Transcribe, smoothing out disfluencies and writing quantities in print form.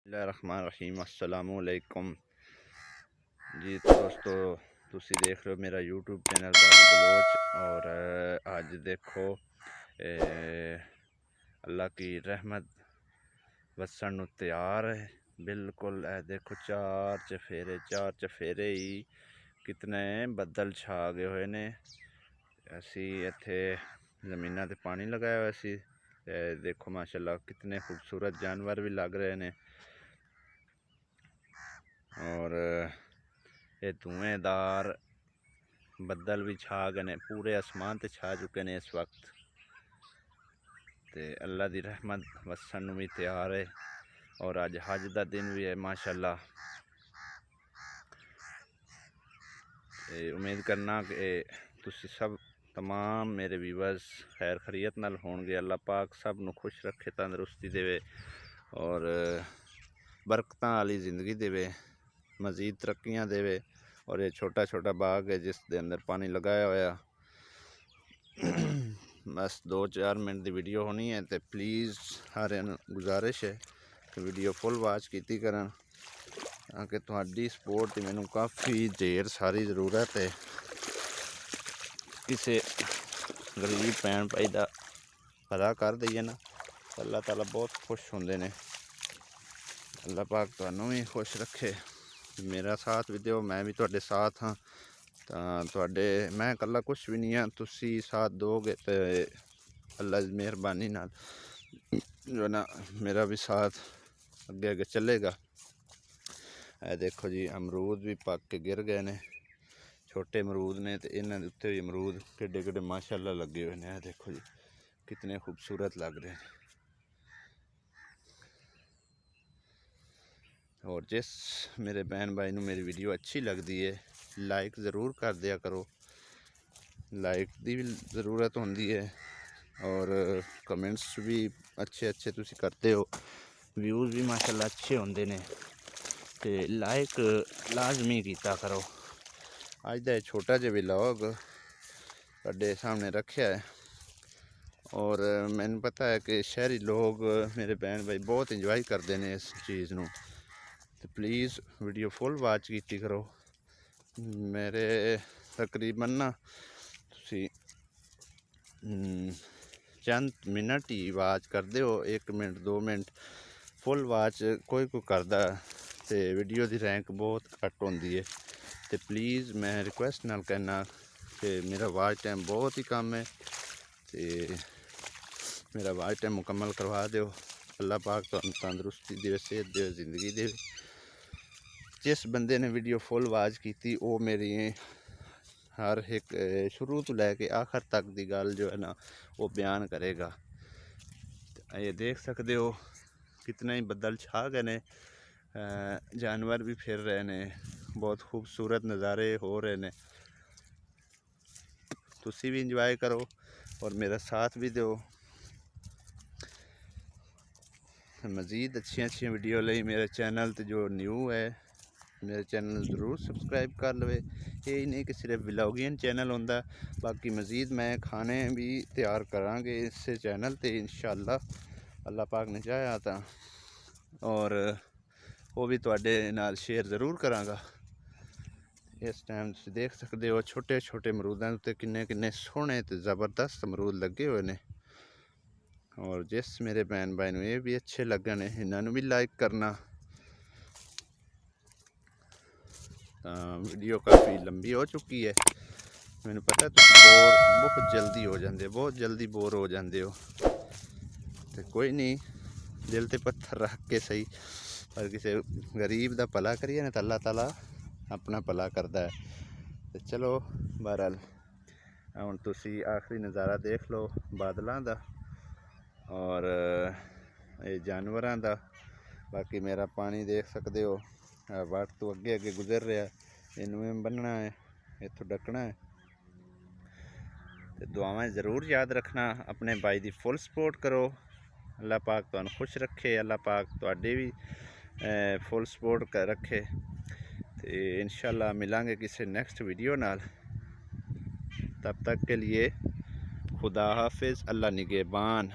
बिस्मिल्लाहिर्रहमानिर्रहीम अस्सलामुअलैकुम जी। तो दोस्तों तुसी देख रहे हो मेरा यूट्यूब चैनल बाबू बलोच। और आज देखो अल्लाह की रहमत वसन तैयार है बिल्कुल। देखो चार चफेरे ही कितने बदल छा गए हुए ने। असी इत्थे ज़मीनां ते पानी लगाया हुआ सी। देखो माशाल्लाह कितने खूबसूरत जानवर भी लग रहे हैं। और ये धुएंदार बदल भी छा गए ने, पूरे आसमान ते छा चुके ने इस वक्त। ते अल्लाह दी रहमत वसन भी तैयार है। और अज हज का दिन भी है माशाल्लाह। उम्मीद करना कि तुसी सब तमाम मेरे व्यूअर्स खैर खरीयत नाल होणगे। अल्लाह पाक सब नू खुश रखे, तंदरुस्ती देवे और बरकतां वाली जिंदगी देवे, मज़ीद तरक्कियां देवे। और ये छोटा छोटा बाग है जिस दे अंदर पानी लगाया होया। बस 2-4 मिनट की वीडियो होनी है तो प्लीज़ हर गुजारिश है कि वीडियो फुल वाच की करन, ताकि तुहाडी सपोर्ट की मैनू काफ़ी ढेर सारी ज़रूरत है। किसी गरीब भैन भाई का भला कर दईए ना, अल्लाह ताला बहुत खुश होंदे ने। अल्लाह पाक तुहानू भी खुश रखे। मेरा साथ भी दो, मैं भी तुहाडे साथ हाँ। तुहाडे मैं कल्ला कुछ भी नहीं हाँ, तुसी साथ दोगे तो अल्लाह की मेहरबानी नाल जो ना मेरा भी साथ अगे अगे चलेगा। ए देखो जी अमरूद भी पक के गिर गए ने, छोटे अमरूद ने। तो इन्होंने उत्ते भी अमरूद किड्डे किड्डे माशाल्लाह लगे हुए हैं। देखो जी कितने खूबसूरत लग रहे हैं। और जिस मेरे बहन भाई नू मेरी वीडियो अच्छी लगती है लाइक ज़रूर कर दिया करो। लाइक की भी ज़रूरत होंदी है और कमेंट्स भी अच्छे अच्छे तुसी करते हो। व्यूज़ भी माशाल्लाह अच्छे होंदे ने। ते लाइक लाजमी कीता करो। अज का छोटा जिहा व्लॉग तुहाडे सामने रखा है। और मैनू पता है कि शहरी लोग मेरे बहन भाई बहुत इंजॉय करते हैं इस चीज़ नू। तो प्लीज़ वीडियो फुल वाच की करो। मेरे तकरीबन ना तुसी चंद मिनट ही वाच करते हो, 1 मिनट 2 मिनट फुल वाच कोई करदा तो वीडियो की रैंक बहुत घट होंदी है। तो प्लीज़ मैं रिक्वेस्ट नाल कहना कि मेरा वाच टाइम बहुत ही कम है, तो मेरा वाच टाइम मुकम्मल करवा दो। अल्लाह पाक तुहानू तंदरुस्ती दे, सेहत दे, जिंदगी दे। जिस बंदे ने वीडियो फुल वाच की वो मेरी हर एक शुरू तो लैके आखिर तक की गल जो है ना वो बयान करेगा। ये देख सकते हो कितने ही बदल छा गए ने, जानवर भी फिर रहे ने, बहुत खूबसूरत नज़ारे हो रहे ने। तुसी भी इंजॉय करो और मेरा साथ भी दो। मज़ीद अच्छी वीडियो लिए मेरे चैनल तो जो न्यू है मेरे चैनल ज़रूर सब्सक्राइब कर लवे। ये नहीं कि सिर्फ व्लॉगिंग चैनल होंदा, बाकी मज़ीद मैं खाने भी तैयार करांगे इस चैनल ते इंशाअल्लाह अल्लाह पाक ने चाहा था। और वो भी तुहाडे नाल शेयर ज़रूर करांगा। इस टाइम तुसीं देख सकते हो छोटे छोटे अमरूदां उत्ते किन्ने किन्ने सोहने ते ज़बरदस्त अमरूद लगे हुए ने। और जिस मेरे भैन भाई नू ये भी अच्छे लगन इन्होंने भी लाइक करना। वीडियो काफ़ी लंबी हो चुकी है, मैंने पता है तुम बोर बहुत जल्दी हो जाते, बहुत जल्दी बोर हो जाते हो। तो कोई नहीं, दिल ते पत्थर रख के सही, पर किसी गरीब का भला करिए ना तो अल्लाह ताला अपना भला करता है। तो चलो बहरहाल हुण तुसी आखिरी नज़ारा देख लो बादलों का और ये जानवरों का। बाकी मेरा पानी देख सकते हो वक्त तो अगे अगे गुजर रहा है, इनू बनना है, इतों ढकना है। तो दुआवां ज़रूर याद रखना, अपने भाई की फुल सपोर्ट करो। अल्लाह पाक तुहानू खुश रखे, अल्लाह पाक तुहाडी भी फुल सपोर्ट रखे। तो इंशाअल्लाह मिलांगे किसी नेक्स्ट वीडियो नाल। तब तक के लिए खुदा हाफिज़, अल्लाह निगहबान।